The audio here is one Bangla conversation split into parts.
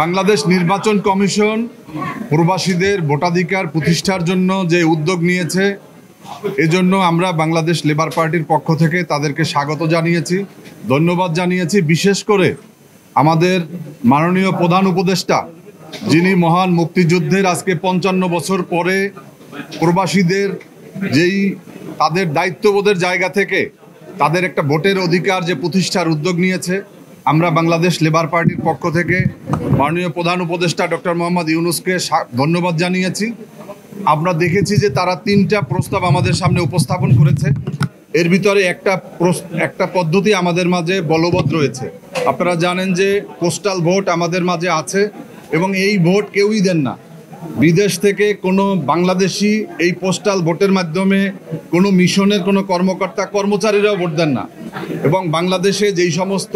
বাংলাদেশ নির্বাচন কমিশন প্রবাসীদের ভোটাধিকার প্রতিষ্ঠার জন্য যে উদ্যোগ নিয়েছে এজন্য আমরা বাংলাদেশ লেবার পার্টির পক্ষ থেকে তাদেরকে স্বাগত জানিয়েছি, ধন্যবাদ জানিয়েছি। বিশেষ করে আমাদের মাননীয় প্রধান উপদেষ্টা, যিনি মহান মুক্তিযুদ্ধের আজকে ৫৫ বছর পরে প্রবাসীদের যেই তাদের দায়িত্ববোধের জায়গা থেকে তাদের একটা ভোটের অধিকার যে প্রতিষ্ঠার উদ্যোগ নিয়েছে, আমরা বাংলাদেশ লেবার পার্টির পক্ষ থেকে মাননীয় প্রধান উপদেষ্টা ডক্টর মোহাম্মদ ইউনূসকে ধন্যবাদ জানিয়েছি। আমরা দেখেছি যে তারা ৩টা প্রস্তাব আমাদের সামনে উপস্থাপন করেছে। এর ভিতরে একটা পদ্ধতি আমাদের মাঝে বলবৎ রয়েছে। আপনারা জানেন যে পোস্টাল ভোট আমাদের মাঝে আছে এবং এই ভোট কেউই দেন না। বিদেশ থেকে কোনো বাংলাদেশি এই পোস্টাল ভোটের মাধ্যমে কোনো মিশনের কোনো কর্মচারীরাও ভোট দেন না। এবং বাংলাদেশে যেই সমস্ত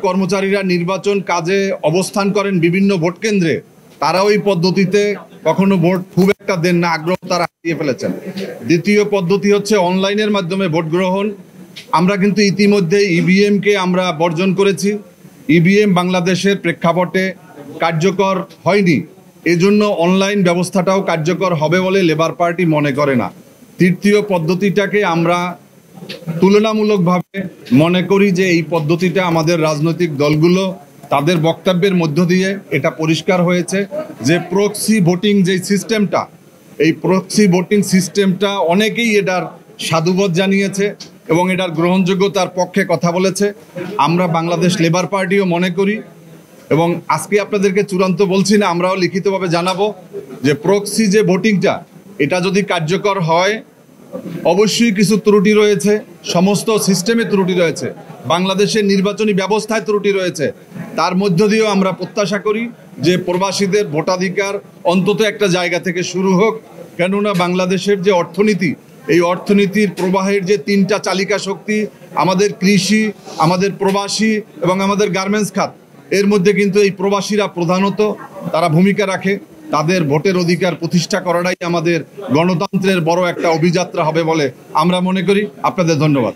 কর্মচারীরা নির্বাচন কাজে অবস্থান করেন বিভিন্ন ভোট কেন্দ্রে, তারাও এই পদ্ধতিতে কখনো ভোট খুব একটা দেন না, আগ্রহ তারা হারিয়ে ফেলেছেন। দ্বিতীয় পদ্ধতি হচ্ছে অনলাইনের মাধ্যমে ভোট গ্রহণ। আমরা কিন্তু ইতিমধ্যে ইভিএমকে আমরা বর্জন করেছি। ইভিএম বাংলাদেশের প্রেক্ষাপটে কার্যকর হয়নি, এজন্য অনলাইন ব্যবস্থাটাও কার্যকর হবে বলে লেবার পার্টি মনে করে না। তৃতীয় পদ্ধতিটাকে আমরা তুলনামূলকভাবে মনে করি যে এই পদ্ধতিটা আমাদের রাজনৈতিক দলগুলো তাদের বক্তব্যের মধ্য দিয়ে এটা পরিষ্কার হয়েছে যে প্রক্সি ভোটিং যে সিস্টেমটা, এই প্রক্সি ভোটিং সিস্টেমটা অনেকেই এটার সাধুবাদ জানিয়েছে এবং এটার গ্রহণযোগ্যতার পক্ষে কথা বলেছে। আমরা বাংলাদেশ লেবার পার্টিও মনে করি এবং আজকে আপনাদেরকে চূড়ান্ত বলছি না, আমরাও লিখিতভাবে জানাবো যে প্রক্সি যে ভোটিংটা এটা যদি কার্যকর হয়, অবশ্যই কিছু ত্রুটি রয়েছে, সমস্ত সিস্টেমে ত্রুটি রয়েছে, বাংলাদেশের নির্বাচনী ব্যবস্থায় ত্রুটি রয়েছে। তার মধ্য দিয়েও আমরা প্রত্যাশা করি যে প্রবাসীদের ভোটাধিকার অন্তত একটা জায়গা থেকে শুরু হোক। কেননা বাংলাদেশের যে অর্থনীতি, এই অর্থনীতির প্রবাহের যে 3টা চালিকা শক্তি, আমাদের কৃষি, আমাদের প্রবাসী এবং আমাদের গার্মেন্টস খাত, এর মধ্যে কিন্তু এই প্রবাসীরা প্রধানত তারা ভূমিকা রাখে। তাদের ভোটের অধিকার প্রতিষ্ঠা করাটাই আমাদের গণতন্ত্রের বড় একটা অভিযাত্রা হবে বলে আমরা মনে করি। আপনাদের ধন্যবাদ।